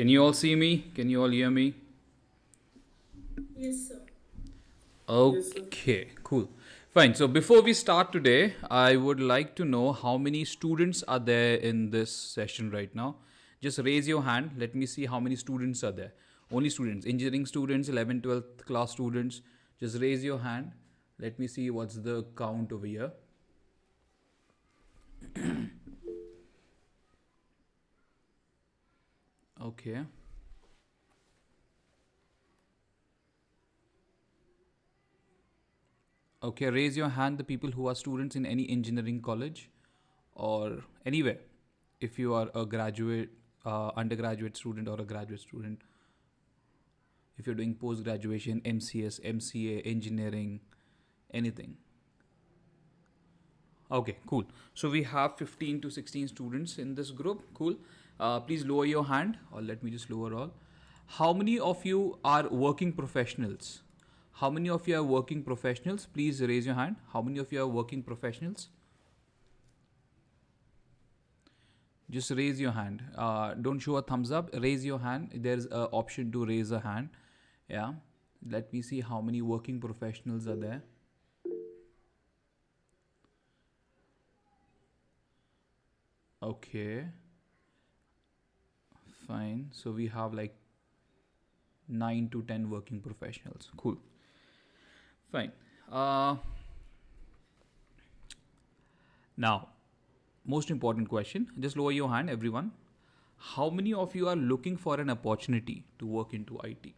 Can you all see me? Can you all hear me? Yes, sir. Yes, sir. Okay, cool. Fine. So before we start today, I would like to know how many students are there in this session right now. Just raise your hand. Let me see how many students are there. Only students, engineering students, 11th, 12th class students. Just raise your hand. Let me see what's the count over here. Okay. Okay, raise your hand the people who are students in any engineering college or anywhere. If you are a graduate, undergraduate student or a graduate student, if you're doing post graduation, MCS, MCA, engineering, anything. Okay, cool. So we have 15 to 16 students in this group. Cool. Please lower your hand, or let me just lower all. How many of you are working professionals? How many of you are working professionals? Please raise your hand. How many of you are working professionals? Just raise your hand. Don't show a thumbs up. Raise your hand. There's an option to raise a hand. Yeah. Let me see how many working professionals are there. Okay. Fine. So we have like 9 to 10 working professionals. Cool. Fine. Now, most important question. Just lower your hand, everyone. How many of you are looking for an opportunity to work into IT?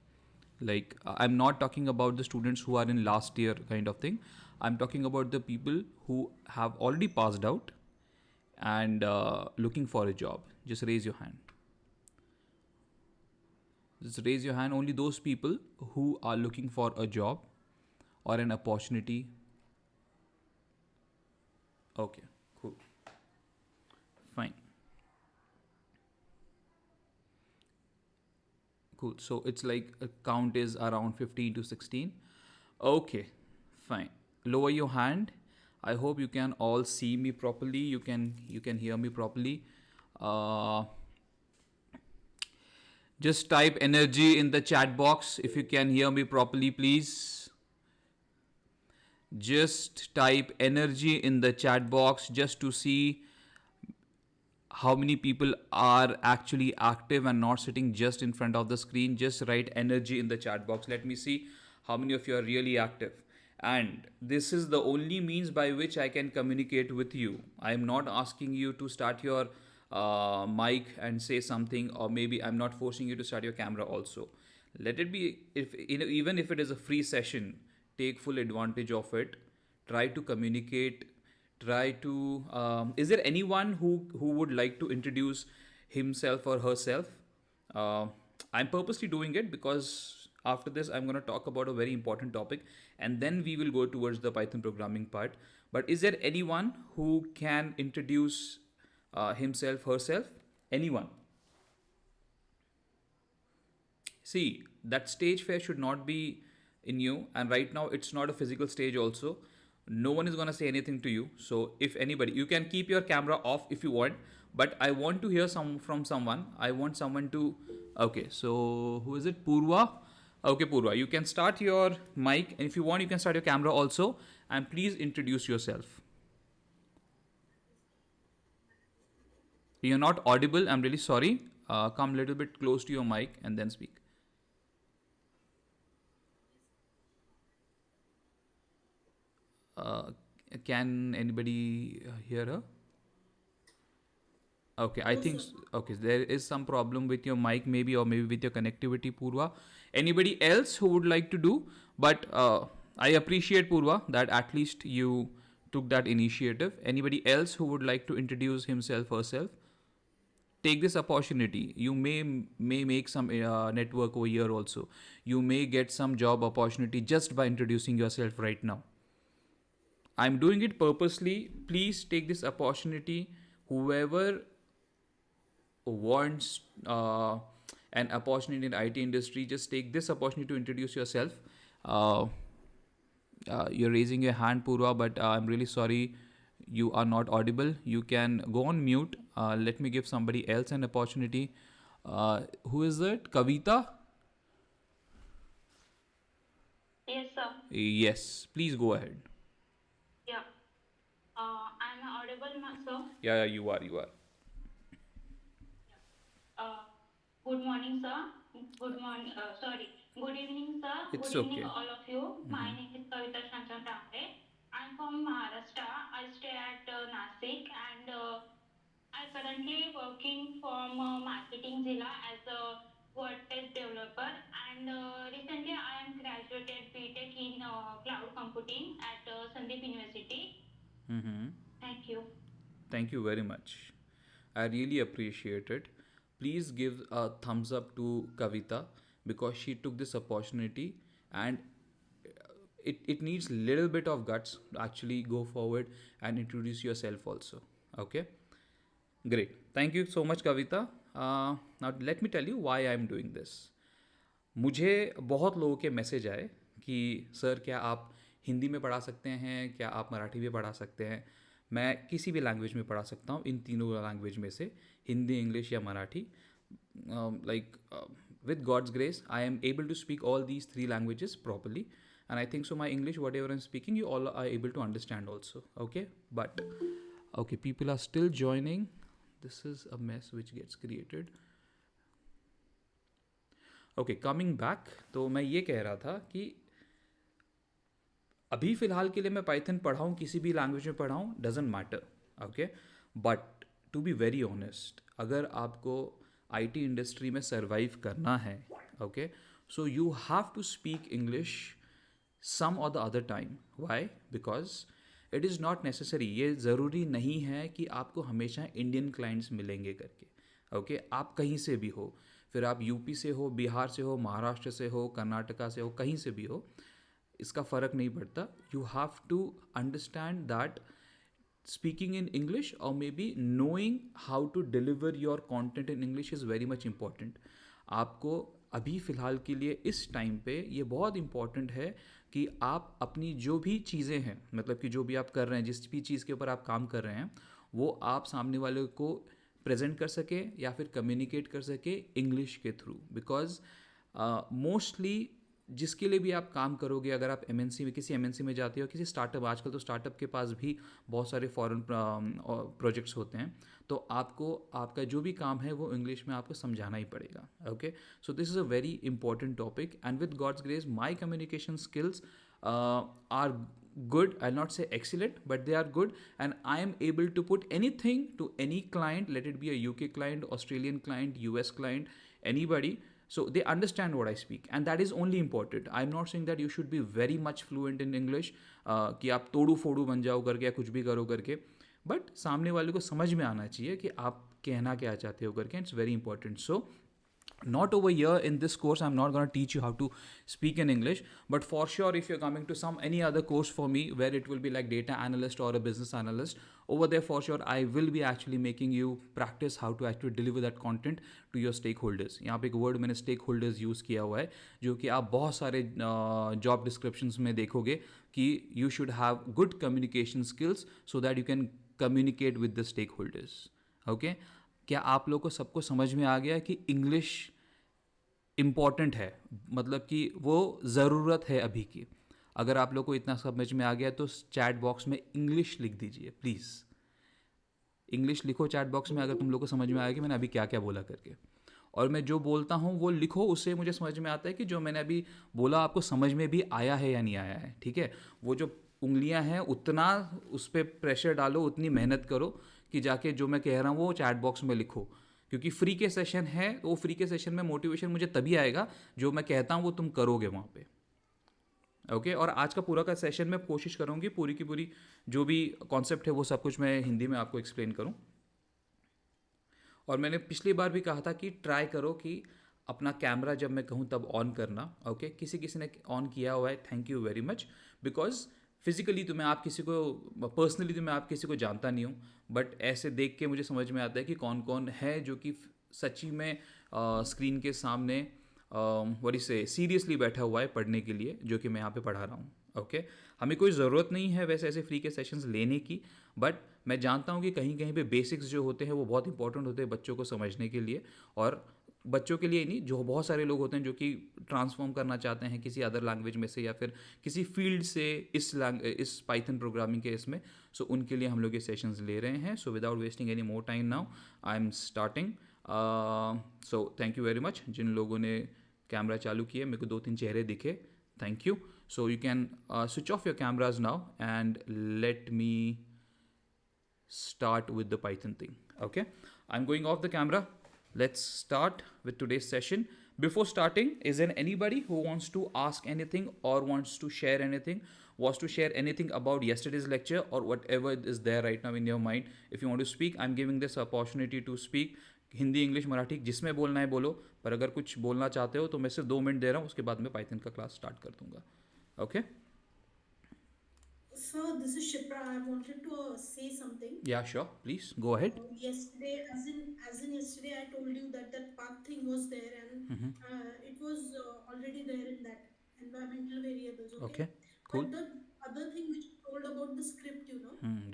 Like, I'm not talking about the students who are in last year kind of thing. I'm talking about the people who have already passed out and looking for a job. Just raise your hand. Just raise your hand. Only those people who are looking for a job or an opportunity. Okay, cool. Fine. Cool. So it's like a count is around 15 to 16. Okay, fine. Lower your hand. I hope you can all see me properly. You can hear me properly. Uh, just type energy in the chat box if you can hear me properly, please. Just type energy in the chat box just to see how many people are actually active and not sitting just in front of the screen. Just write energy in the chat box. Let me see how many of you are really active. And this is the only means by which I can communicate with you. I am not asking you to start your mic and say something, or maybe I'm not forcing you to start your camera also. Let it be, if even if it is a free session, take full advantage of it. Try to communicate, try to is there anyone who would like to introduce himself or herself? uh, I'm purposely doing it because after this I'm going to talk about a very important topic, and then we will go towards the Python programming part. But is there anyone who can introduce himself, herself? Anyone? See, that stage fear should not be in you, and right now it's not a physical stage also. No one is going to say anything to you. So if anybody, you can keep your camera off if you want, but I want to hear some from someone. I want someone to. Okay, so who is it? Purva. Okay, Purva, you can start your mic, and if you want you can start your camera also, and please introduce yourself. You're not audible, I'm really sorry. Come a little bit close to your mic and then speak. Uh, can anybody hear her? Okay, I No, think sir. okay. There is some problem with your mic, maybe, or maybe with your connectivity, Purva. Anybody else who would like to do? But I appreciate Purva that at least you took that initiative. Anybody else who would like to introduce himself, herself? Take this opportunity. You may make some network over here also. You may get some job opportunity just by introducing yourself right now. I'm doing it purposely. Please take this opportunity. Whoever wants an opportunity in IT industry, just take this opportunity to introduce yourself. Uh, you're raising your hand, Purva, but I'm really sorry you are not audible. You can go on mute. Let me give somebody else an opportunity. Who is it? Kavita? Yes, sir. Yes, please go ahead. Yeah. I'm audible, sir. Yeah, you are, you are. Uh, Good morning, sir. Good morning. Sorry. Good evening, sir. Good It's evening, okay. all of you. My name is Kavita Shanchan Tamre. I'm from Maharashtra. I stay at Nasik, and I currently working from Marketing Zilla as a WordPress developer. And recently, I am graduated BTech in Cloud Computing at Sandeep University. Thank you. Thank you very much. I really appreciate it. Please give a thumbs up to Kavita because she took this opportunity, and it needs little bit of guts to actually go forward and introduce yourself also. Okay? Great. Thank you so much, Kavita. Now let me tell you why I am doing this. मुझे बहुत लोगों के message आए कि sir क्या आप हिंदी में पढ़ा सकते हैं, क्या आप मराठी में पढ़ा सकते हैं. मैं किसी भी लैंग्वेज में पढ़ा सकता हूँ, इन तीनों लैंग्वेज में से हिंदी, इंग्लिश या Marathi. Like with God's grace, I am able to speak all these three languages properly, and I think so. My English, whatever I'm speaking, you all are able to understand also. Okay, but okay, people are still joining. This is a mess which gets created. Okay, coming back. तो मैं ये कह रहा था कि अभी फ़िलहाल के लिए मैं पाइथन पढ़ाऊँ, किसी भी लैंग्वेज में पढ़ाऊँ, doesn't matter. Okay, but to be very honest, अगर आपको आईटी इंडस्ट्री में सर्वाइव करना है, okay, so you have to speak English some और the other time. Why? Because it is not necessary. ये ज़रूरी नहीं है कि आपको हमेशा इंडियन क्लाइंट्स मिलेंगे करके. ओके, आप कहीं से भी हो, फिर आप यूपी से हो, बिहार से हो, महाराष्ट्र से हो, कर्नाटका से हो, कहीं से भी हो, इसका फ़र्क नहीं पड़ता. You have to understand that speaking in English or maybe knowing how to deliver your content in English is very much important. आपको अभी फ़िलहाल के लिए इस टाइम पे ये बहुत इम्पॉर्टेंट है कि आप अपनी जो भी चीज़ें हैं, मतलब कि जो भी आप कर रहे हैं, जिस भी चीज़ के ऊपर आप काम कर रहे हैं, वो आप सामने वाले को प्रेजेंट कर सके या फिर कम्युनिकेट कर सके इंग्लिश के थ्रू. बिकॉज मोस्टली जिसके लिए भी आप काम करोगे, अगर आप एमएनसी में, किसी एमएनसी में जाते हो, किसी स्टार्टअप, आजकल तो स्टार्टअप के पास भी बहुत सारे फॉरेन प्रोजेक्ट्स होते हैं, तो आपको आपका जो भी काम है वो इंग्लिश में आपको समझाना ही पड़ेगा. Okay, so this is a very important topic, and with God's grace my communication skills are good. I'll not say excellent, but they are good, and I am able to put anything to any client, let it be a UK client, Australian client, US client, anybody. So they understand what I speak, and that is only important. I'm not saying that you should be very much fluent in English, कि आप तोड़ू फोड़ू बन जाओ करके या कुछ भी करो करके, बट सामने वाले को समझ में आना चाहिए कि आप कहना क्या चाहते हो करके. It's very important. So not over here in this course, I'm not going to teach you how to speak in English, but for sure if you're coming to some any other course for me where it will be like data analyst or a business analyst, over there for sure I will be actually making you practice how to actually deliver that content to your stakeholders. यहाँ पे एक word मैंने stakeholders use किया हुआ है, जो कि आप बहुत सारे जॉब डिस्क्रिप्शंस में देखोगे कि you should have good communication skills so that you can communicate with the stakeholders. Okay, क्या आप लोग को सबको समझ में आ गया कि इंग्लिश इम्पॉर्टेंट है, मतलब कि वो ज़रूरत है अभी की. अगर आप लोग को इतना समझ में आ गया तो चैट बॉक्स में इंग्लिश लिख दीजिए प्लीज़. इंग्लिश लिखो चैट बॉक्स में अगर तुम लोग को समझ में आया कि मैंने अभी क्या क्या बोला करके, और मैं जो बोलता हूँ वो लिखो, उससे मुझे समझ में आता है कि जो मैंने अभी बोला आपको समझ में भी आया है या नहीं आया है. ठीक है, वो जो उंगलियां हैं उतना उस पर प्रेशर डालो, उतनी मेहनत करो कि जाके जो मैं कह रहा हूँ वो चैट बॉक्स में लिखो, क्योंकि फ्री के सेशन है, तो वो फ्री के सेशन में मोटिवेशन मुझे तभी आएगा जो मैं कहता हूँ वो तुम करोगे वहाँ पे. ओके, और आज का पूरा का सेशन में कोशिश करूँगी पूरी की पूरी जो भी कॉन्सेप्ट है वो सब कुछ मैं हिंदी में आपको एक्सप्लेन करूँ. और मैंने पिछली बार भी कहा था कि ट्राई करो कि अपना कैमरा जब मैं कहूँ तब ऑन करना. ओके, किसी किसी ने ऑन किया हुआ है, thank you very much. Because physically तो मैं आप किसी को, पर्सनली तो मैं आप किसी को जानता नहीं हूँ, बट ऐसे देख के मुझे समझ में आता है कि कौन कौन है जो कि सच्ची में स्क्रीन के सामने वही से सीरियसली बैठा हुआ है पढ़ने के लिए, जो कि मैं यहाँ पे पढ़ा रहा हूँ. ओके, हमें कोई ज़रूरत नहीं है वैसे ऐसे फ्री के सेशंस लेने की, बट मैं जानता हूँ कि कहीं कहीं पे बेसिक्स जो होते हैं वो बहुत इंपॉर्टेंट होते हैं बच्चों को समझने के लिए. और बच्चों के लिए ही नहीं, जो बहुत सारे लोग होते हैं जो कि ट्रांसफॉर्म करना चाहते हैं किसी अदर लैंग्वेज में से या फिर किसी फील्ड से इस पाइथन प्रोग्रामिंग के इसमें, सो उनके लिए हम लोग ये सेशंस ले रहे हैं. So without wasting any more time now I am starting. So thank you very much जिन लोगों ने कैमरा चालू किए, मेरे को 2-3 चेहरे दिखे, thank you. So you can switch off your cameras now and let me start with the Python thing. Okay, I'm going off the camera. Let's start with today's session. Before starting, is there anybody who wants to ask anything or wants to share anything about yesterday's lecture or whatever is there right now in your mind? If you want to speak, I'm giving this opportunity to speak. Hindi, English, Marathi, जिसमें बोलना है बोलो, पर अगर कुछ बोलना चाहते हो तो मैं सिर्फ 2 मिनट दे रहा हूँ, उसके बाद मैं पाइथन का क्लास स्टार्ट कर दूंगा. Okay? Sir, this is Shipra. I wanted to say something. या sure, please go ahead. Yesterday, as in yesterday, I told you that path thing was there and it was already there in that environmental variables. Okay, Okay. cool. But the other thing which you told about the script,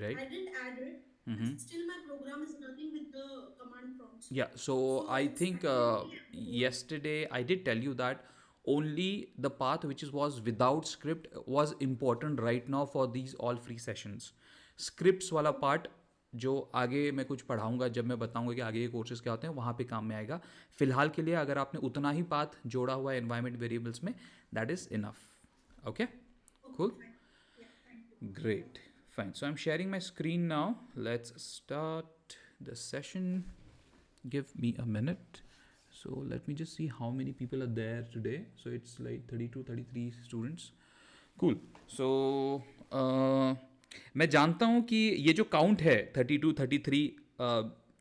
Right. I didn't add it. And still, my program is running with the command prompts. Yeah, so I it's think actually- yesterday I did tell you that only the path which was without script was important right now for these all free sessions. Scripts वाला part जो आगे मैं कुछ पढ़ाऊंगा, जब मैं बताऊंगा कि आगे ये कोर्सेज क्या होते हैं, वहाँ पे काम में आएगा. फिलहाल के लिए अगर आपने उतना ही पाथ जोड़ा हुआ है एनवायरमेंट वेरिएबल्स में, that is enough. Okay, cool, great, fine. So I'm sharing my screen now. Let's start the session. Give me a minute. So let me just see how many people are there today. So it's like 32-33 students. Cool. So मैं जानता हूँ कि ये जो count है 32-33,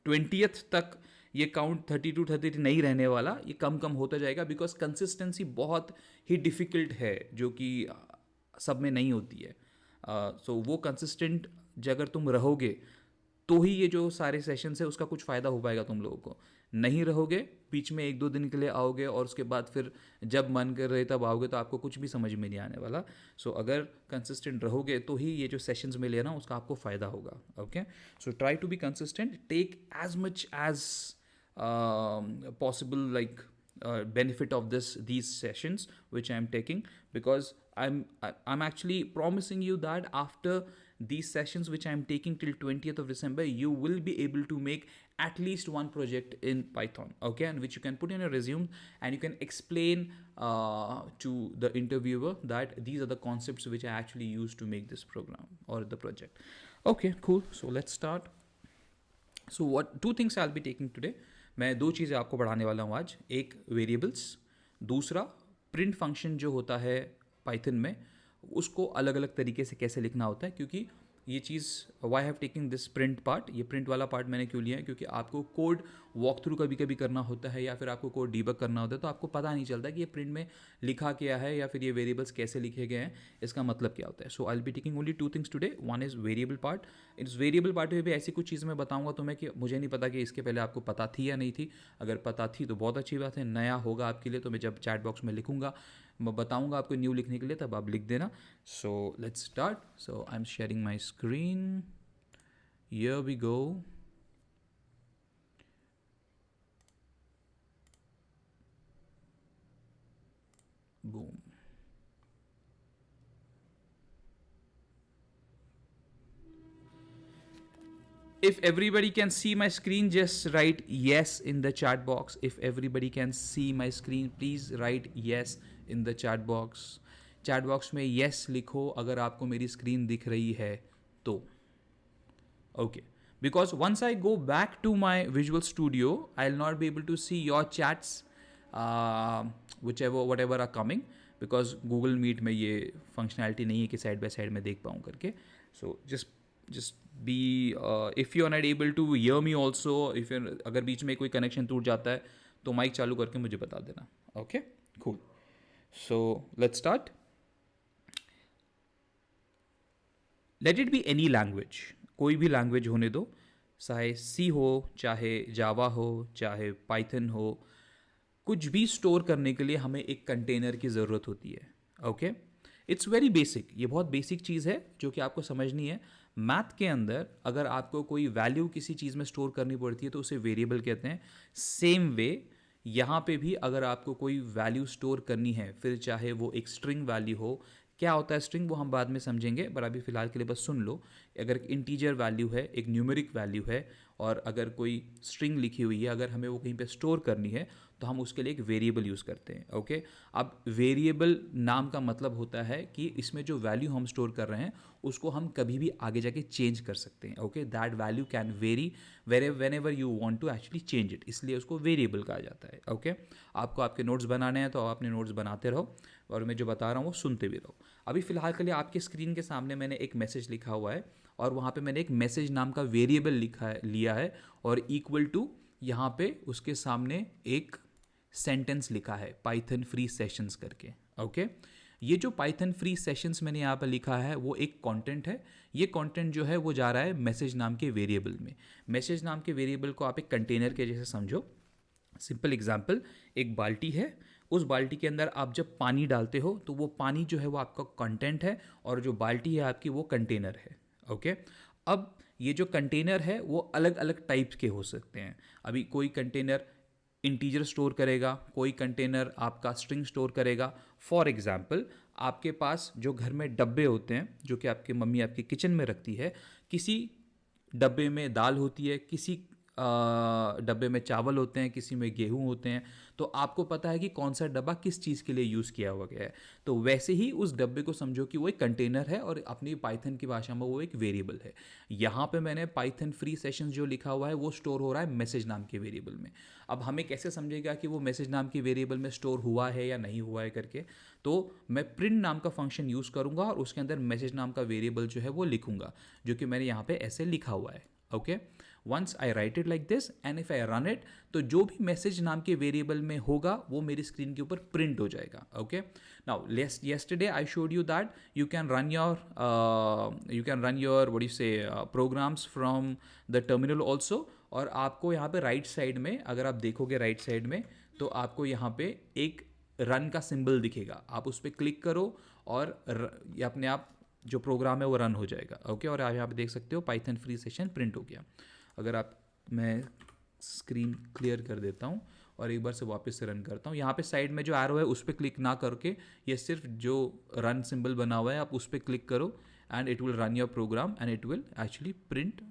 20th तक ये count 32-33 नहीं रहने वाला, ये कम कम होता जाएगा, बिकॉज कंसिस्टेंसी बहुत ही डिफ़िकल्ट है जो कि सब में नहीं होती है. सो वो कंसिस्टेंट अगर तुम रहोगे तो ही ये जो सारे सेशंस है उसका कुछ फ़ायदा हो पाएगा तुम लोगों को. नहीं रहोगे, बीच में 1-2 दिन के लिए आओगे और उसके बाद फिर जब मन कर रहे तब आओगे, तो आपको कुछ भी समझ में नहीं आने वाला. सो अगर कंसिस्टेंट रहोगे तो ही ये जो सेशंस में लेना उसका आपको फ़ायदा होगा. Okay, so try to be consistent, take as much as possible like benefit of these sessions which I am taking, because I'm actually promising you that after these sessions which I am taking till 20th of December, you will be able to make at least one project in Python, okay, and which you can put in your resume and you can explain to the interviewer that these are the concepts which I actually used to make this program or the project. Okay, cool. So let's start. So what 2 things I'll be taking today. मैं 2 चीज़ें आपको पढ़ाने वाला हूँ आज. एक variables, दूसरा print function जो होता है पाइथन में, उसको अलग अलग तरीके से कैसे लिखना होता है. क्योंकि ये चीज़ why have taking this print part, ये प्रिंट वाला पार्ट मैंने क्यों लिया है, क्योंकि आपको कोड वॉक थ्रू कभी कभी करना होता है या फिर आपको कोड डीबग करना होता है, तो आपको पता नहीं चलता कि ये प्रिंट में लिखा क्या है या फिर ये वेरिएबल्स कैसे लिखे गए हैं, इसका मतलब क्या होता है. So I will be taking only 2 things today. One is variable part. इस वेरिएबल पार्ट में भी ऐसी कुछ चीज़ मैं बताऊंगा तुम्हें कि मुझे नहीं पता कि इसके पहले आपको पता थी या नहीं थी. अगर पता थी तो बहुत अच्छी बात है, नया होगा आपके लिए तो मैं जब चैट बॉक्स में लिखूंगा, मैं बताऊंगा आपको न्यू लिखने के लिए, तब आप लिख देना. So let's start. So I am sharing my screen. Here we go. Boom. If everybody can see my screen, just write yes in the chat box. If everybody can see my screen, please write yes in the chat box. Chat box में yes लिखो अगर आपको मेरी screen दिख रही है तो. Okay, because once I go back to my Visual Studio, I'll not be able to see your chats, whatever are coming, because Google Meet में ये functionality नहीं है कि side by side में देख पाऊँ करके. So just be if you are not able to hear me also, if you अगर बीच में कोई connection टूट जाता है तो माइक चालू करके मुझे बता देना. Okay, cool. So let's start. Let it be any language. कोई भी लैंग्वेज होने दो, चाहे सी हो, चाहे जावा हो, चाहे पाइथन हो, कुछ भी स्टोर करने के लिए हमें एक कंटेनर की ज़रूरत होती है. Okay, it's very basic. ये बहुत बेसिक चीज़ है जो कि आपको समझनी है. मैथ के अंदर अगर आपको कोई वैल्यू किसी चीज़ में स्टोर करनी पड़ती है तो उसे वेरिएबल कहते हैं. सेम वे यहाँ पे भी अगर आपको कोई वैल्यू स्टोर करनी है, फिर चाहे वो एक स्ट्रिंग वैल्यू हो, क्या होता है स्ट्रिंग वो हम बाद में समझेंगे, पर अभी फ़िलहाल के लिए बस सुन लो। अगर इंटीजर वैल्यू है, एक न्यूमेरिक वैल्यू है, और अगर कोई स्ट्रिंग लिखी हुई है, अगर हमें वो कहीं पे स्टोर करनी है, तो हम उसके लिए एक वेरिएबल यूज़ करते हैं। ओके, अब वेरिएबल नाम का मतलब होता है कि इसमें जो वैल्यू हम स्टोर कर रहे हैं उसको हम कभी भी आगे जाके चेंज कर सकते हैं। Okay, that value can very whenever you want to actually change it, इसलिए उसको वेरिएबल कहा जाता है। ओके, आपको आपके नोट्स बनाने हैं तो आप अपने नोट्स बनाते रहो, और मैं जो बता रहा हूँ वो सुनते भी रहो। अभी फ़िलहाल के लिए आपके स्क्रीन के सामने मैंने एक मैसेज लिखा हुआ है, और वहाँ पे मैंने एक मैसेज नाम का वेरिएबल लिया है, और इक्वल टू यहाँ पे उसके सामने एक सेंटेंस लिखा है पाइथन फ्री सेशंस करके। ओके, ये जो पाइथन फ्री सेशंस मैंने यहाँ पर लिखा है वो एक कंटेंट है। ये कंटेंट जो है वो जा रहा है मैसेज नाम के वेरिएबल में। मैसेज नाम के वेरिएबल को आप एक कंटेनर के जैसे समझो। सिंपल एग्जांपल, एक बाल्टी है, उस बाल्टी के अंदर आप जब पानी डालते हो तो वो पानी जो है वो आपका कंटेंट है, और जो बाल्टी है आपकी वो कंटेनर है। ओके, अब ये जो कंटेनर है वो अलग अलग टाइप्स के हो सकते हैं। अभी कोई कंटेनर इंटीजर स्टोर करेगा, कोई कंटेनर आपका स्ट्रिंग स्टोर करेगा। फॉर एग्जांपल, आपके पास जो घर में डब्बे होते हैं जो कि आपकी मम्मी आपकी किचन में रखती है, किसी डब्बे में दाल होती है, किसी डब्बे में चावल होते हैं, किसी में गेहूं होते हैं, तो आपको पता है कि कौन सा डब्बा किस चीज़ के लिए यूज़ किया हुआ गया है। तो वैसे ही उस डब्बे को समझो कि वो एक कंटेनर है, और अपनी पाइथन की भाषा में वो एक वेरिएबल है। यहाँ पे मैंने पाइथन फ्री सेशंस जो लिखा हुआ है वो स्टोर हो रहा है मैसेज नाम के वेरिएबल में। अब हमें कैसे समझेगा कि वो मैसेज नाम के वेरिएबल में स्टोर हुआ है या नहीं हुआ है करके, तो मैं प्रिंट नाम का फंक्शन यूज़ करूँगा, और उसके अंदर मैसेज नाम का वेरिएबल जो है वो लिखूँगा, जो कि मैंने यहाँ पे ऐसे लिखा हुआ है। Okay, once I write it like this and if I run it, तो जो भी मैसेज नाम के वेरिएबल में होगा वो मेरी स्क्रीन के ऊपर प्रिंट हो जाएगा। Okay, now yesterday I showed you that you can run your what do you say programs from the terminal also, और आपको यहाँ पे राइट साइड में अगर आप देखोगे राइट साइड में, तो आपको यहाँ पे एक रन का सिंबल दिखेगा, आप उस पर क्लिक करो और ये अपने आप जो प्रोग्राम है वो रन हो जाएगा। ओके, और आप यहाँ पे देख सकते हो पाइथन फ्री सेशन प्रिंट हो गया। अगर आप, मैं स्क्रीन क्लियर कर देता हूँ और एक बार से वापस से रन करता हूँ। यहाँ पे साइड में जो एरो है उस पर क्लिक ना करके, ये सिर्फ जो रन सिंबल बना हुआ है आप उस पर क्लिक करो, and it will run your program and it will actually print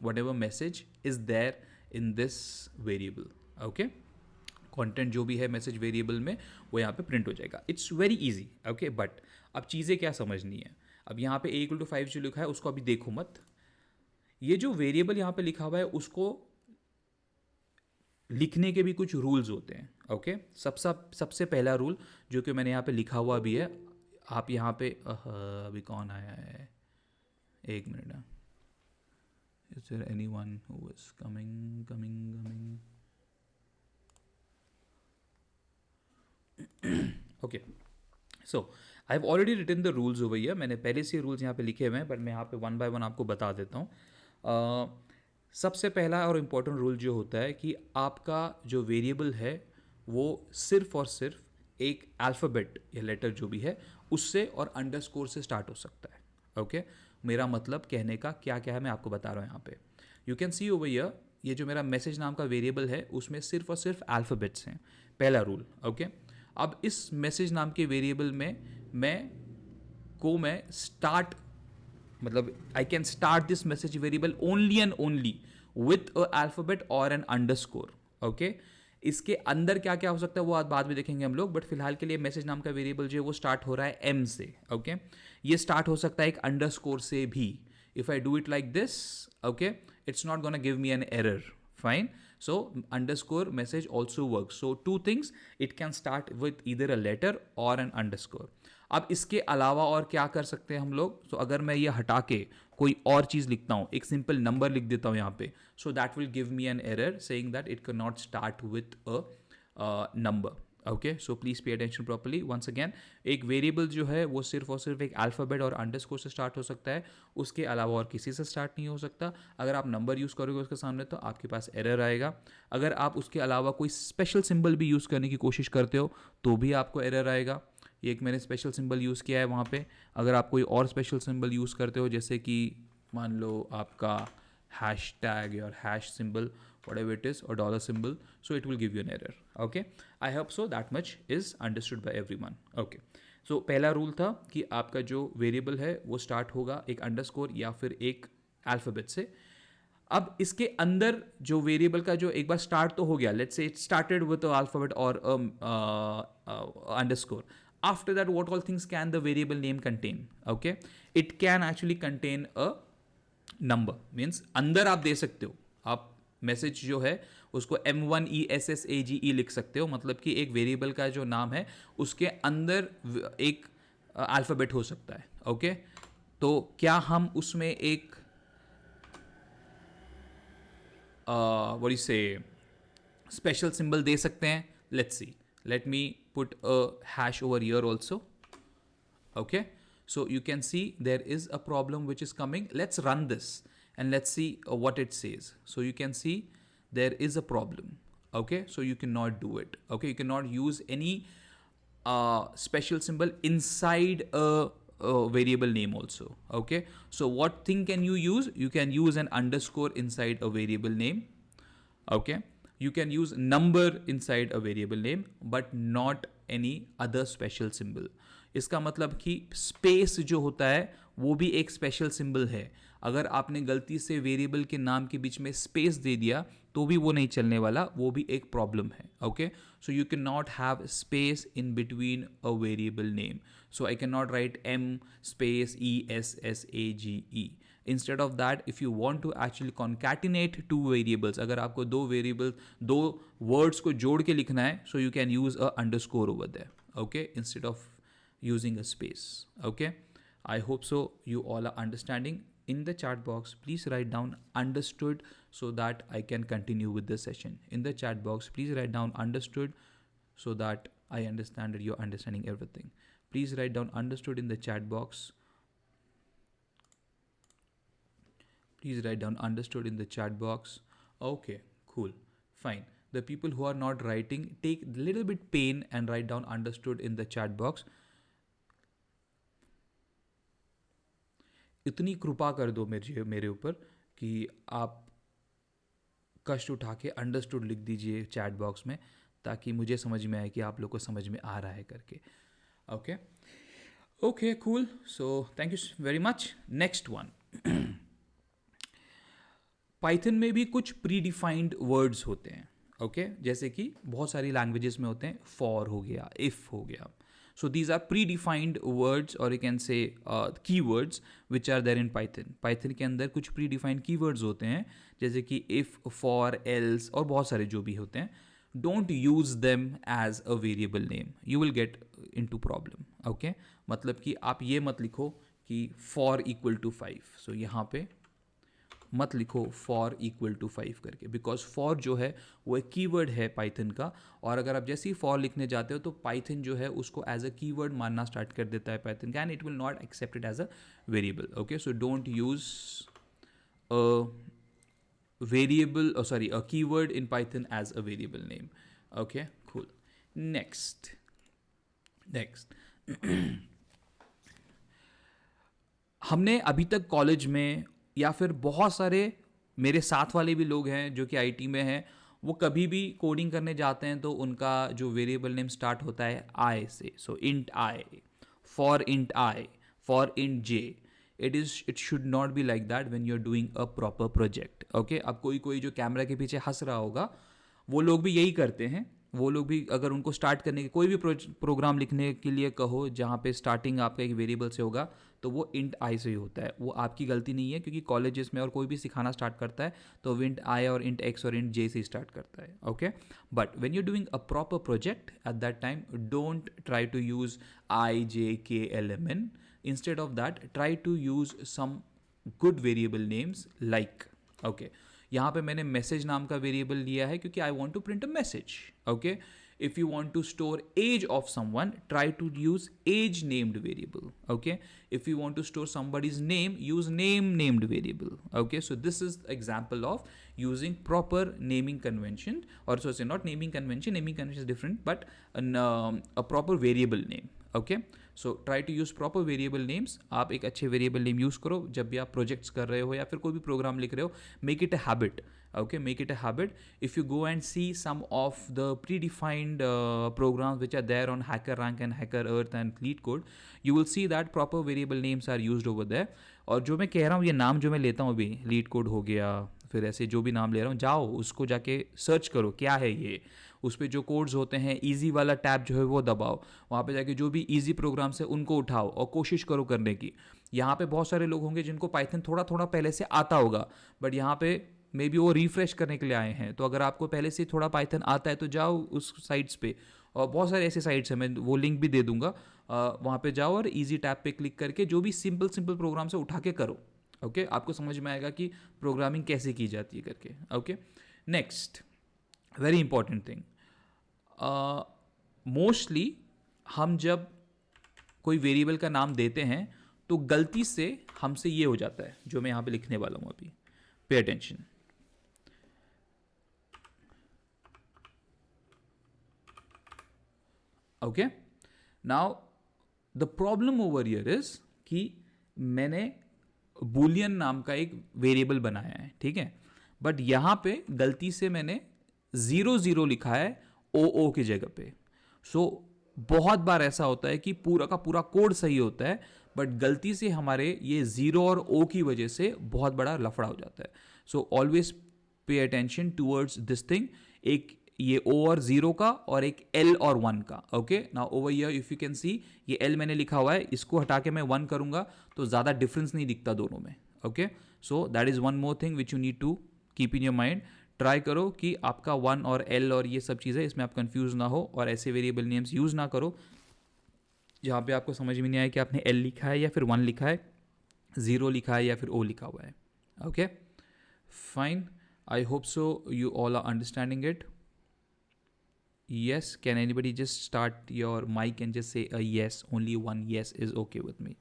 whatever message is there in this variable. Okay, content जो भी है मैसेज वेरिएबल में वो यहाँ पे प्रिंट हो जाएगा। It's very easy. Okay, but अब चीज़ें क्या समझनी है। अब यहाँ पे a=5 जो लिखा है उसको अभी देखो मत। ये जो वेरिएबल यहाँ पे लिखा हुआ है उसको लिखने के भी कुछ रूल्स होते हैं। ओके, सबसे पहला रूल जो कि मैंने यहाँ पे लिखा हुआ भी है, आप यहाँ पे अभी कौन आया है, एक minute. Is there anyone who is coming? Okay, so I've already written the rules over here. मैंने पहले से रूल्स यहाँ पे लिखे हुए हैं, बट मैं यहाँ पे वन बाय वन आपको बता देता हूँ। सबसे पहला और इम्पोर्टेंट रूल जो होता है कि आपका जो वेरिएबल है वो सिर्फ और सिर्फ एक अल्फ़ाबेट या लेटर जो भी है उससे और अंडरस्कोर से स्टार्ट हो सकता है। ओके, मेरा मतलब कहने का क्या क्या है मैं आपको बता रहा हूँ यहाँ पे। You can C over here, ये जो मेरा मैसेज नाम का वेरिएबल है उसमें सिर्फ और सिर्फ अल्फ़ाबेट्स हैं, पहला रूल। ओके, अब इस मैसेज नाम के वेरिएबल में मैं स्टार्ट, मतलब I can start this message variable only and only with a alphabet और एन अंडरस्कोर। ओके, इसके अंदर क्या क्या हो सकता है वो आज बाद में देखेंगे हम लोग, बट फिलहाल के लिए मैसेज नाम का वेरिएबल जो है वो स्टार्ट हो रहा है एम से। ओके, ये स्टार्ट हो सकता है एक अंडरस्कोर से भी। If I do it like this, okay, it's not gonna give me an error, fine. So underscore message also works. So two things, it can start with either a letter or an underscore. अब इसके अलावा और क्या कर सकते हैं हम लोग। तो अगर मैं ये हटा के कोई और चीज़ लिखता हूँ, एक सिंपल नंबर लिख देता हूँ यहाँ पे, so that will give me an error saying that it cannot start with a number. Okay, so please pay attention properly. Once again, एक वेरिएबल जो है वो सिर्फ और सिर्फ एक अल्फ़ाबेट और अंडरस्कोर से स्टार्ट हो सकता है, उसके अलावा और किसी से स्टार्ट नहीं हो सकता। अगर आप नंबर यूज़ करोगे उसके सामने तो आपके पास एरर आएगा। अगर आप उसके अलावा कोई स्पेशल सिंबल भी यूज़ करने की कोशिश करते हो तो भी आपको एरर आएगा। एक मैंने स्पेशल सिंबल यूज़ किया है वहाँ पे। अगर आप कोई और स्पेशल सिंबल यूज़ करते हो, जैसे कि मान लो आपका हैश टैग और hash symbol, whatever it is, or dollar symbol, so it will give you an error. Okay, I hope so that much is understood by everyone. Okay, so पहला rule था कि आपका जो वेरिएबल है वो start होगा एक अंडरस्कोर या फिर एक अल्फ़ाबेट से. अब इसके अंदर जो वेरिएबल का जो एक बार स्टार्ट तो हो गया, let's say it started with alphabet और underscore. After that, what all things can the variable name contain? Okay, it can actually contain a number. Means अंदर आप दे सकते हो, आप मैसेज जो है उसको M1ESSAGE लिख सकते हो, मतलब कि एक वेरिएबल का जो नाम है उसके अंदर एक अल्फ़ाबेट हो सकता है. ओके, तो क्या हम उसमें एक what do you say special symbol दे सकते हैं? Let's see. Let me put a hash over here also. Okay, so you can see there is a problem which is coming. Let's run this and let's see what it says. So you can see there is a problem. Okay, so you cannot do it. Okay, you cannot use any special symbol inside a variable name also. Okay, so what thing can you use? You can use an underscore inside a variable name. Okay, you can use number inside a variable name but not any other special symbol. इसका मतलब कि space जो होता है वो भी एक special symbol है. अगर आपने गलती से वेरिएबल के नाम के बीच में स्पेस दे दिया तो भी वो नहीं चलने वाला, वो भी एक प्रॉब्लम है. Okay, so you can not have space in between a variable name. So I can not right M space ESSAGE. Instead of that, if you want to actually concatenate two variables, अगर आपको दो words को जोड़ के लिखना है, so you can use a underscore over there. Okay, instead of using a space. Okay, I hope so you all are understanding. In the chat box, please write down understood so that I can continue with the session. In the chat box, please write down understood so that I understand that you're understanding everything. Please write down understood in the chat box. Please write down understood in the chat box. Okay, cool, fine. The people who are not writing, take a little bit pain and write down understood in the chat box. इतनी कृपा कर दो मेरे ऊपर कि आप कष्ट उठा के अंडरस्टूड लिख दीजिए चैट बॉक्स में, ताकि मुझे समझ में आए कि आप लोग को समझ में आ रहा है करके. Okay okay, cool. So thank you very much. Next one. Python में भी कुछ प्री डिफाइंड वर्ड्स होते हैं. ओके, जैसे कि बहुत सारी लैंग्वेजेस में होते हैं. फॉर हो गया, इफ़ हो गया. So these are predefined words और you can say keywords which are there in Python. Python के अंदर कुछ प्री डिफाइंड की वर्ड्स होते हैं, जैसे कि इफ़, फॉर, एल्स और बहुत सारे जो भी होते हैं. Don't use them as a variable name, you will get into problem. Okay, मतलब कि आप ये मत लिखो कि फॉर इक्वल टू 5. सो यहाँ पे मत लिखो फॉर इक्वल टू 5 करके, बिकॉज फॉर जो है वो एक कीवर्ड है पाइथन का, और अगर आप जैसे ही फॉर लिखने जाते हो तो पाइथन जो है उसको एज अ कीवर्ड मानना स्टार्ट कर देता है पाइथन का, and it will not accept it as a variable. Okay, so don't use a variable, sorry, a keyword in Python as a variable name. Okay, cool. Next हमने अभी तक college में या फिर बहुत सारे मेरे साथ वाले भी लोग हैं जो कि आईटी में हैं, वो कभी भी कोडिंग करने जाते हैं तो उनका जो वेरिएबल नेम स्टार्ट होता है आई से. So int I, for int I, for int J. It should not be like that when you are doing a proper project. Okay, अब कोई जो कैमरा के पीछे हंस रहा होगा वो लोग भी यही करते हैं. वो लोग भी अगर उनको स्टार्ट करने के कोई भी प्रोग्राम लिखने के लिए कहो जहाँ पे स्टार्टिंग आपका एक वेरिएबल से होगा तो वो इंट आई से ही होता है. वो आपकी गलती नहीं है, क्योंकि कॉलेजेस में और कोई भी सिखाना स्टार्ट करता है तो इंट आई और इंट एक्स और इंट जे से स्टार्ट करता है. Okay, but when you doing a proper project at that time don't try to use I J K L M N. Instead of that try to use some good variable names like. Okay, यहाँ पे मैंने message नाम का variable लिया है क्योंकि I want to print a message. Okay, if you want to store age of someone, try to use age named variable. Okay, if you want to store somebody's name, use name named variable. Okay, so this is example of using proper naming convention, or so say not naming convention is different, but a proper variable name. Okay, so try to use proper variable names. आप एक अच्छे variable name use करो जब भी आप projects कर रहे हो या फिर कोई भी program लिख रहे हो. Make it a habit. Okay, make it a habit. If you go and see some of the predefined programs which are there on HackerRank and HackerEarth and LeetCode, you will see that proper variable names are used over there. और जो मैं कह रहा हूँ, ये नाम जो मैं लेता हूँ अभी, LeetCode हो गया, फिर ऐसे जो भी नाम ले रहा हूँ, जाओ उसको जाके सर्च करो क्या है ये, उस पर जो कोड्स होते हैं, ईजी वाला टैब जो है वो दबाओ, वहाँ पे जाके जो भी ईजी प्रोग्राम्स है उनको उठाओ और कोशिश करो करने की. यहाँ पे बहुत सारे लोग होंगे जिनको पाइथन थोड़ा थोड़ा पहले से आता होगा, बट यहाँ पे मे बी वो रिफ्रेश करने के लिए आए हैं. तो अगर आपको पहले से थोड़ा पाइथन आता है तो जाओ उस साइट्स पे, और बहुत सारे ऐसे साइट्स हैं, मैं वो लिंक भी दे दूंगा, वहाँ पे जाओ और ईजी टैब पे क्लिक करके जो भी सिंपल सिंपल प्रोग्राम से उठा के करो. ओके, आपको समझ में आएगा कि प्रोग्रामिंग कैसे की जाती है करके. Okay, next very important thing, mostly हम जब कोई वेरिएबल का नाम देते हैं तो गलती से हमसे ये हो जाता है जो मैं यहाँ पे लिखने वाला हूँ अभी. Pay attention. Okay, now the problem over here is कि मैंने बूलियन नाम का एक वेरिएबल बनाया है, ठीक है, बट यहाँ पे गलती से मैंने 0 लिखा है ओ की जगह पे. सो बहुत बार ऐसा होता है कि पूरा का पूरा कोड सही होता है, बट गलती से हमारे ये 0 और ओ की वजह से बहुत बड़ा लफड़ा हो जाता है. So always pay attention towards this thing. एक ये ओ और 0 का और एक एल और 1 का. Okay, now over here if you can सी ये एल मैंने लिखा हुआ है, इसको हटा के मैं 1 करूंगा तो ज़्यादा डिफरेंस नहीं दिखता दोनों में. Okay, so that is one more thing which you need to keep in your mind. Try करो कि आपका 1 और एल और ये सब चीज़ें इसमें आप कंफ्यूज ना हो, और ऐसे वेरिएबल नेम्स यूज़ ना करो जहाँ पे आपको समझ में नहीं आए कि आपने एल लिखा है या फिर 1 लिखा है, 0 लिखा है या फिर ओ लिखा हुआ है. Okay, fine. I hope so you all are understanding it. Yes, can anybody just start your mic and just say a yes? Only one yes is okay with me.